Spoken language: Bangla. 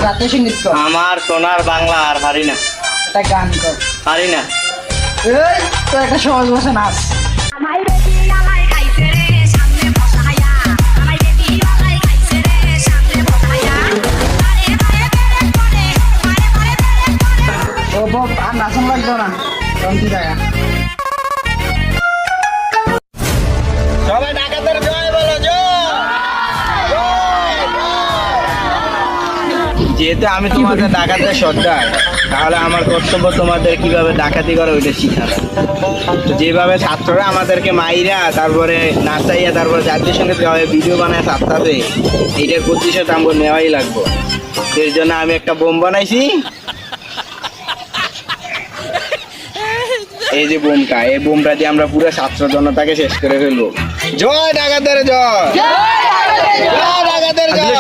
জাতীয় সঙ্গীত কর। আমার সোনার বাংলা আর পারি না, একটা গান কর। পারি না। এই তো একটা সহজ ভাষা নাচ। আমায় বেটি আমায় খাইছে রে সামনে বসায়া, আমায় বেটি আমায় খাইছে রে সামনে বসায়া, আরে আরে বেরে করে, আরে আরে বেরে করে। ও বাপ, আর নাচন লাগতো না, তন্তি জায়গা। সবাই ডাকাতের জয় বলো, জয়। যেহেতু আমি তোমাদের ডাকাতের সর্দার, তাহলে আমার কর্তব্য তোমাদের কিভাবে ডাকাতি করে ওইটা শিখানো। তো যেভাবে ছাত্ররা আমাদেরকে মাইরা তারপরে নাচাইয়া তারপরে জাতীয় সঙ্গীত গাওয়া ভিডিও বানায় ছাত্রাতে, এইটার প্রতিশোধ আমাকে নেওয়াই লাগবে। এর জন্য আমি একটা বোম বানাইছি। এই যে বোমটা, এই বোমটা দিয়ে আমরা পুরো ছাত্র জনতাকে শেষ করে ফেলবো। জয় ডাকাতের জয়, জয় ডাকাতের জয়।